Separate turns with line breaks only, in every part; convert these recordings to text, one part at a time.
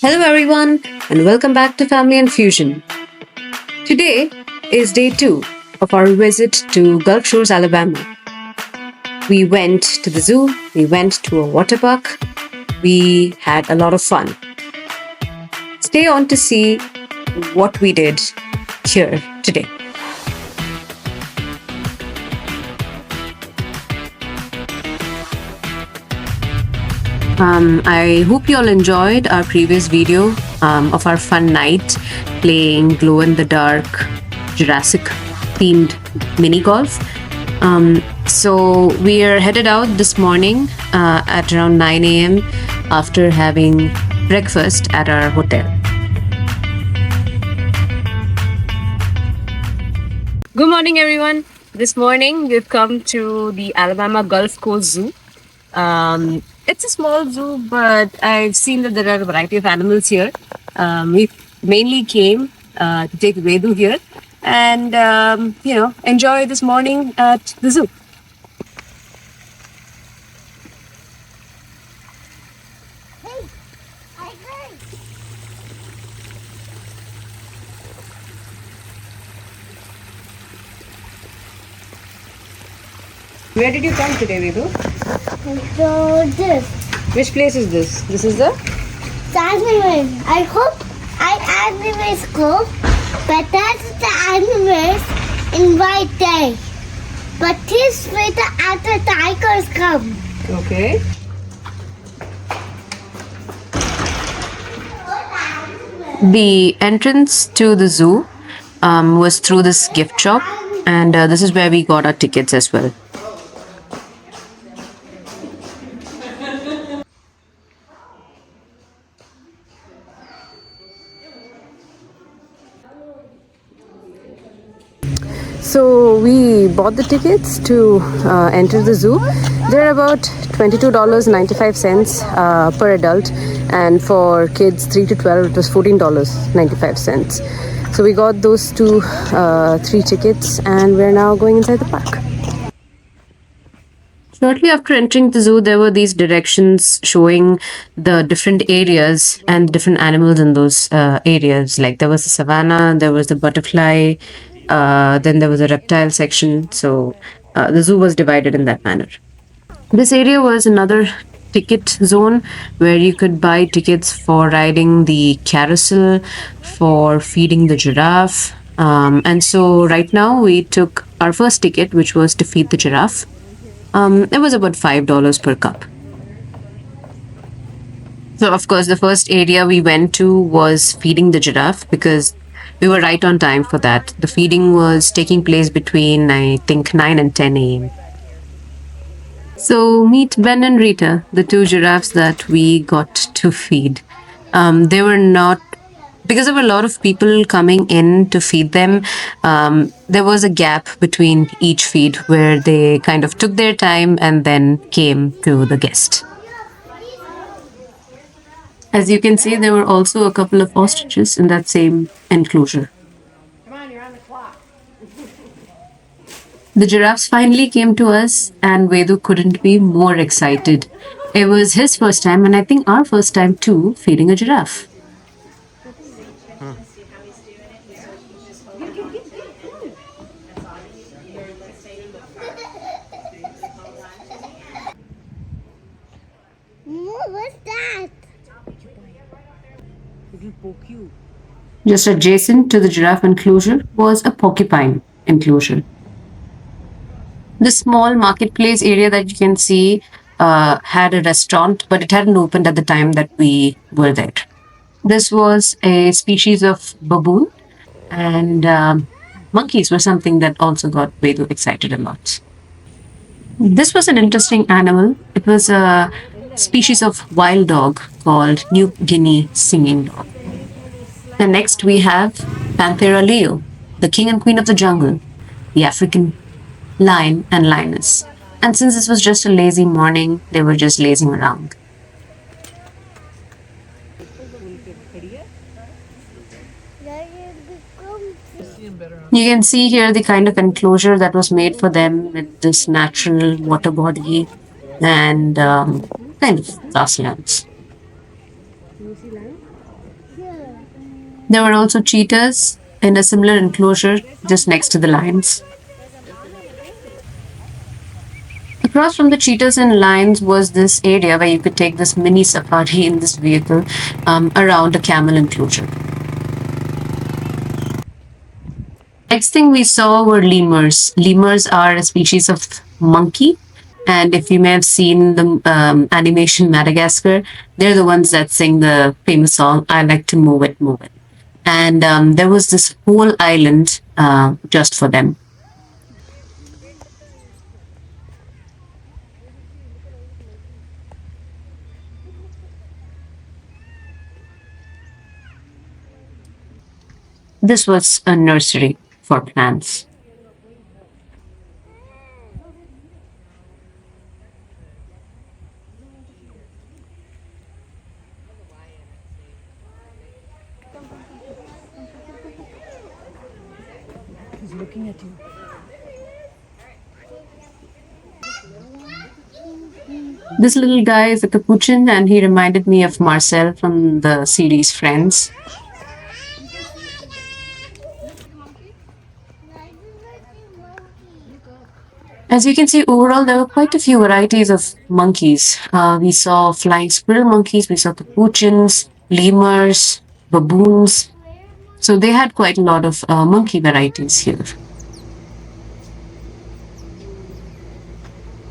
Hello, everyone, and welcome back to Family and Fusion. Today is day two of our visit to Gulf Shores, Alabama. We went to the zoo, we went to a water park, we had a lot of fun. Stay on to see what we did here today. I hope you all enjoyed our previous video of our fun night playing glow in the dark Jurassic themed mini golf. So we are headed out this morning at around 9 a.m. after having breakfast at our hotel. Good morning, everyone. This morning we've come to the Alabama Gulf Coast Zoo. It's a small zoo, but I've seen that there are a variety of animals here. We mainly came to take Vedu here and, enjoy this morning at the zoo. Where did you come today, Vedu?
So this
Which place is this? This is the
animals. I hope animals go, but that's the animals in white day. But this way the other tigers come.
okay. The entrance to the zoo was through this gift shop, and this is where we got our tickets as well. So we bought the tickets to enter the zoo. They're about $22.95 per adult, and for kids 3 to 12 it was $14.95. So we got those three tickets, and we're now going inside the park. Shortly after entering the zoo, there were these directions showing the different areas and different animals in those areas. Like there was the savannah, there was the butterfly, then there was a reptile section. So the zoo was divided in that manner. This area was another ticket zone where you could buy tickets for riding the carousel, for feeding the giraffe. And so right now we took our first ticket, which was to feed the giraffe. It was about $5 per cup. So, of course, the first area we went to was feeding the giraffe because we were right on time for that. The feeding was taking place between, I think, 9 and 10 a.m. So, meet Ben and Rita, the two giraffes that we got to feed. They were not, because there were a lot of people coming in to feed them, there was a gap between each feed where they kind of took their time and then came to the guest. As you can see, there were also a couple of ostriches in that same enclosure. The giraffes finally came to us, and Vedu couldn't be more excited. It was his first time, and I think our first time too, feeding a giraffe.
What's that?
Just adjacent to the giraffe enclosure was a porcupine enclosure. The small marketplace area that you can see had a restaurant, but it hadn't opened at the time that we were there. This was a species of baboon, and monkeys were something that also got Vedu excited a lot. This was an interesting animal. It was a species of wild dog called New Guinea singing dog. And next we have Panthera leo, the king and queen of the jungle, the African lion and lioness. And since this was just a lazy morning, they were just lazing around. You can see here the kind of enclosure that was made for them with this natural water body and kind of grasslands. There were also cheetahs in a similar enclosure just next to the lions. Across from the cheetahs and lions was this area where you could take this mini safari in this vehicle around a camel enclosure. Next thing we saw were lemurs. Lemurs are a species of monkey. And if you may have seen the animation Madagascar, they're the ones that sing the famous song, I Like to Move It, Move It. And there was this whole island just for them. This was a nursery for plants.
He's looking at you.
This little guy is a capuchin, and he reminded me of Marcel from the series Friends. As you can see, overall, there were quite a few varieties of monkeys. We saw flying squirrel monkeys, we saw capuchins, lemurs, baboons. So they had quite a lot of monkey varieties here.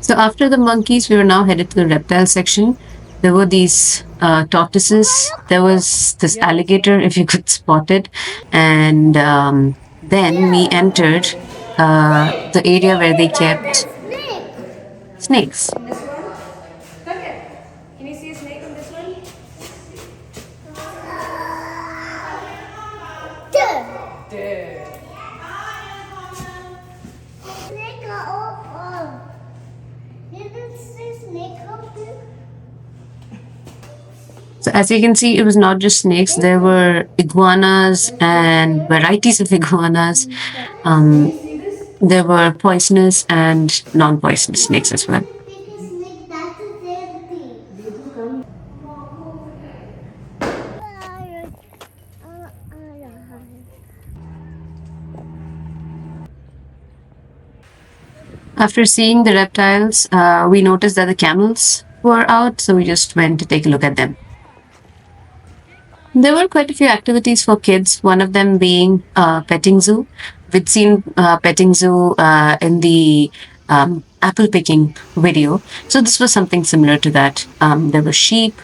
So after the monkeys, we were now headed to the reptile section. There were these tortoises. There was this alligator, if you could spot it. And then we entered the area where they kept snakes.
Can you see a snake on this one? There.
Snake are didn't see snake up there?
So as you can see, it was not just snakes. There were iguanas and varieties of iguanas. There were poisonous and non-poisonous snakes as well.
Because snake, that's the same thing.
After seeing the reptiles, we noticed that the camels were out, so we just went to take a look at them. There were quite a few activities for kids, one of them being petting zoo. We'd seen petting zoo in the apple picking video, so this was something similar to that. There were sheep,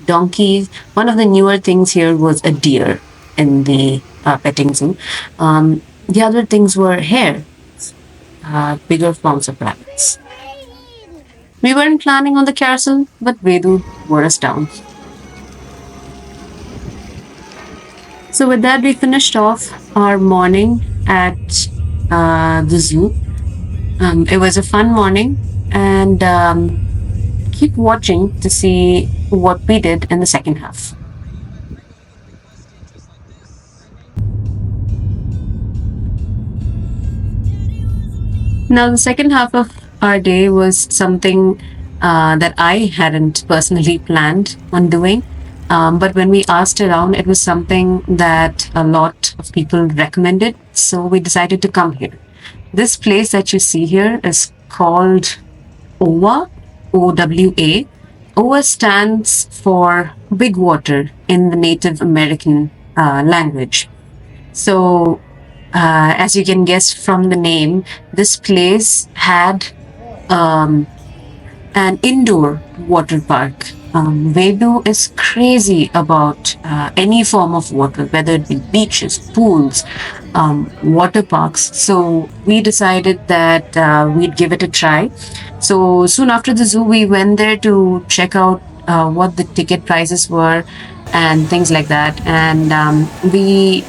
donkeys. One of the newer things here was a deer in the petting zoo. The other things were hare, bigger forms of rabbits. We weren't planning on the carousel, but Vedu wore us down. So with that, we finished off our morning at the zoo. It was a fun morning, and keep watching to see what we did in the second half. Now, the second half of our day was something that I hadn't personally planned on doing. But when we asked around, it was something that a lot of people recommended. So we decided to come here. This place that you see here is called OWA, OWA. OWA stands for Big Water in the Native American language. So, as you can guess from the name, this place had an indoor water park. Vedu is crazy about any form of water, whether it be beaches, pools, water parks. So we decided that we'd give it a try. So soon after the zoo, we went there to check out what the ticket prices were and things like that. And we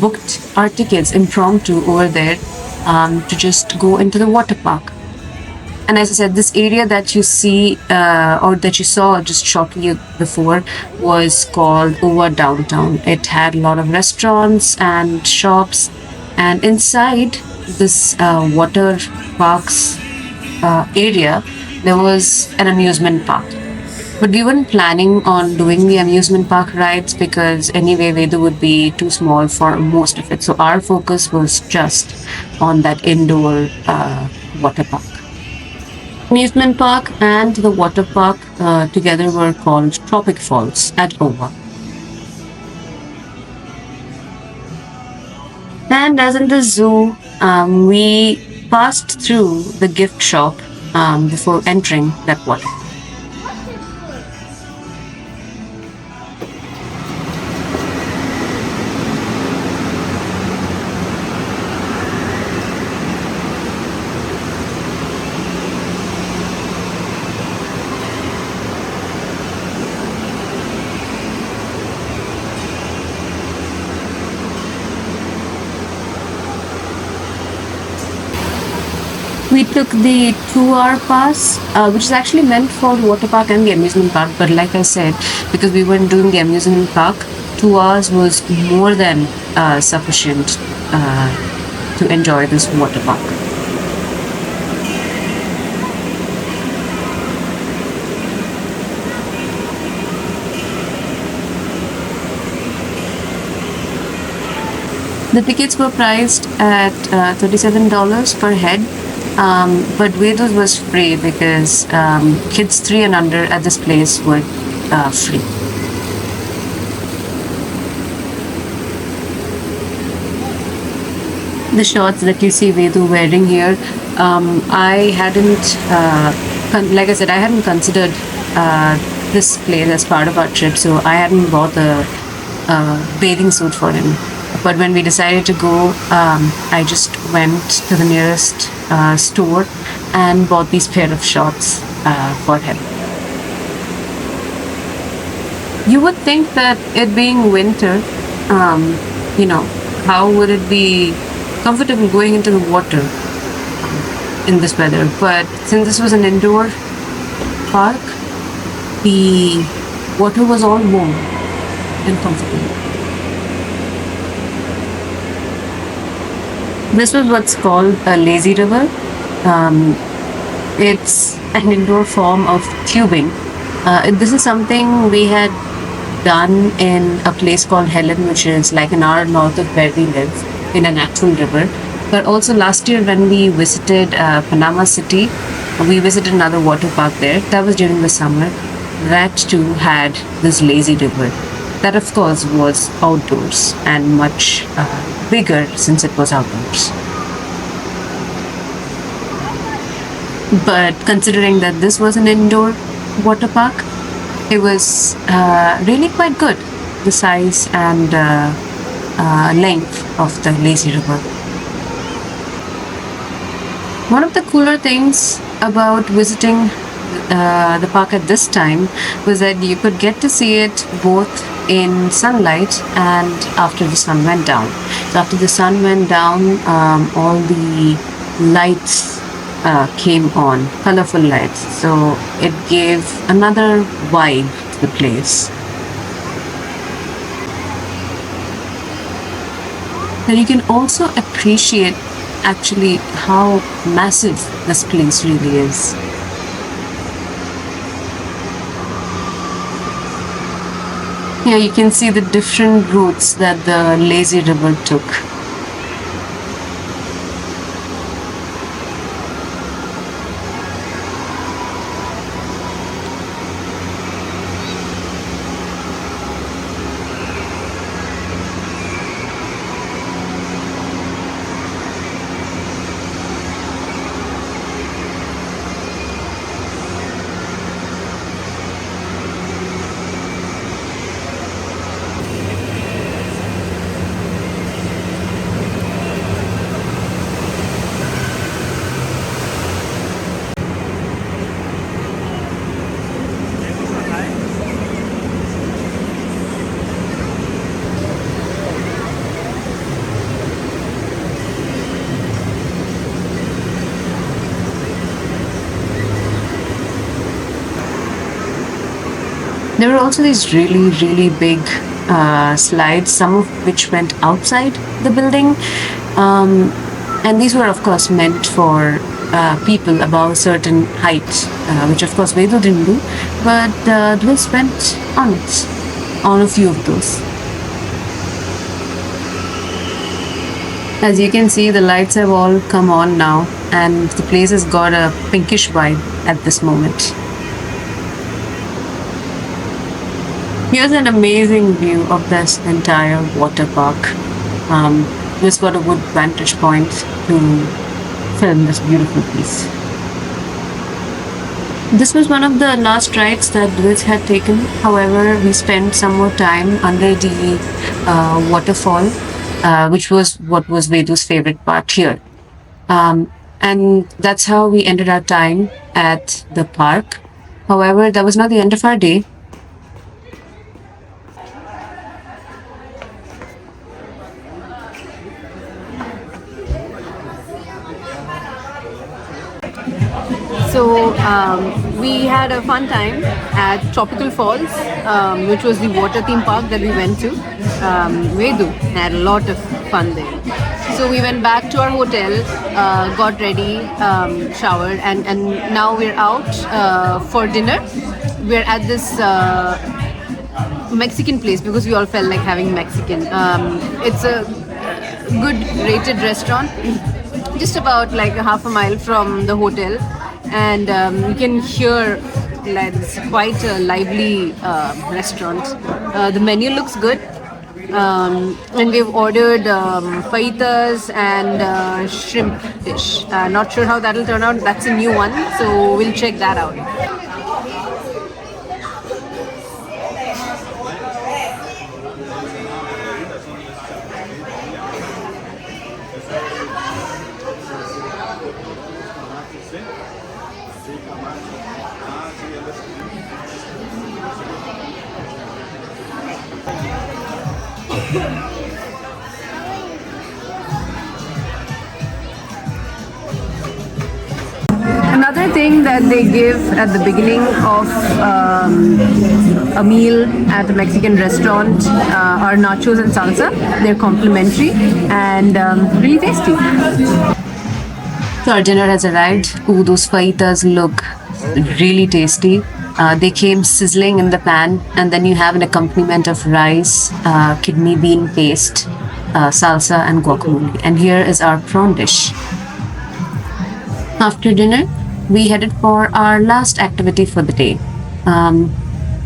booked our tickets impromptu over there to just go into the water park. And as I said, this area that you see or that you saw just shortly before was called OWA Downtown. It had a lot of restaurants and shops, and inside this water parks area, there was an amusement park. But we weren't planning on doing the amusement park rides because anyway, Vedu would be too small for most of it. So our focus was just on that indoor water park. Amusement park and the water park together were called Tropic Falls at Oba. And as in the zoo, we passed through the gift shop before entering that water. We took the 2 hour pass, which is actually meant for the water park and the amusement park. But like I said, because we weren't doing the amusement park, 2 hours was more than sufficient to enjoy this water park. The tickets were priced at $37 per head, but Vedas was free because kids 3 and under at this place were free. The shorts that you see Vedu wearing here, I hadn't, like I said, I hadn't considered this place as part of our trip, so I hadn't bought a bathing suit for him. But when we decided to go, I just went to the nearest store and bought these pair of shorts for him. You would think that it being winter, you know, how would it be comfortable going into the water in this weather? But since this was an indoor park, the water was all warm and comfortable. This was what's called a lazy river. It's an indoor form of tubing. This is something we had done in a place called Helen, which is like an hour north of where we live, in an actual river. But also last year when we visited Panama City, we visited another water park there. That was during the summer. That too had this lazy river. That of course was outdoors and much bigger since it was outdoors. But considering that this was an indoor water park, it was really quite good, the size and length of the lazy river. One of the cooler things about visiting the park at this time was that you could get to see it both in sunlight and after the sun went down. So after the sun went down, all the lights came on, colorful lights. So it gave another vibe to the place. And you can also appreciate actually how massive this place really is. Here you can see the different routes that the lazy river took. There were also these really, really big slides, some of which went outside the building. And these were, of course, meant for people above a certain height, which of course Vedu didn't do, but Dhwez went on it, on a few of those. As you can see, the lights have all come on now, and the place has got a pinkish vibe at this moment. Here's an amazing view of this entire water park. Just got a good vantage point to film this beautiful piece. This was one of the last rides that Dhwez had taken. However, we spent some more time under the waterfall, which was what was Vedu's favorite part here. And that's how we ended our time at the park. However, that was not the end of our day.
So we had a fun time at Tropical Falls, which was the water theme park that we went to. Vedu had a lot of fun there. So we went back to our hotel, got ready, showered, and now we're out for dinner. We're at this Mexican place because we all felt like having Mexican. It's a good rated restaurant, just about like a half a mile from the hotel. And you can hear like it's quite a lively restaurant. The menu looks good, and we've ordered fajitas and shrimp dish. Not sure how that'll turn out. That's a new one, so we'll check that out. Another thing that they give at the beginning of a meal at a Mexican restaurant are nachos and salsa. They're complimentary and really tasty.
So our dinner has arrived. Ooh, those fajitas look really tasty. They came sizzling in the pan, and then you have an accompaniment of rice, kidney bean paste, salsa, and guacamole. And here is our prawn dish. After dinner, we headed for our last activity for the day.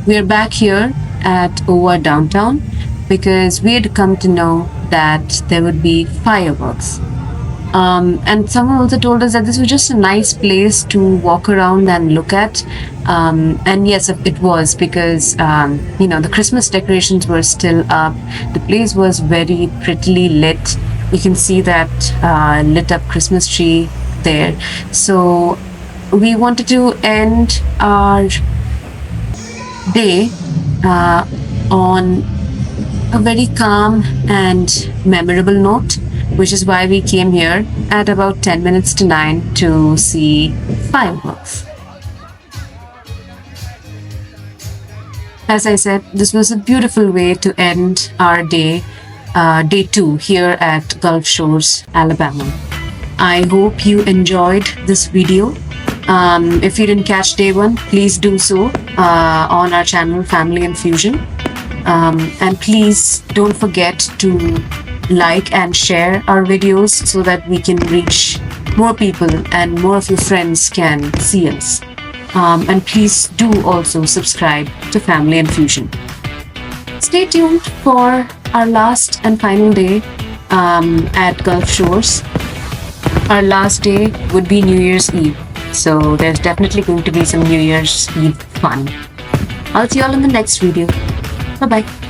We are back here at Oa downtown because we had come to know that there would be fireworks. And someone also told us that this was just a nice place to walk around and look at. And yes, it was because, the Christmas decorations were still up. The place was very prettily lit. You can see that lit up Christmas tree there. So we wanted to end our day on a very calm and memorable note, which is why we came here at about 10 minutes to 9 to see fireworks. As I said, this was a beautiful way to end our day 2 here at Gulf Shores, Alabama. I hope you enjoyed this video. If you didn't catch day 1, please do so on our channel Family and Fusion. And please don't forget to like and share our videos so that we can reach more people and more of your friends can see us. And please do also subscribe to Family and Fusion. Stay tuned for our last and final day at Gulf Shores. Our last day would be New Year's Eve. So there's definitely going to be some New Year's Eve fun. I'll see you all in the next video. Bye-bye.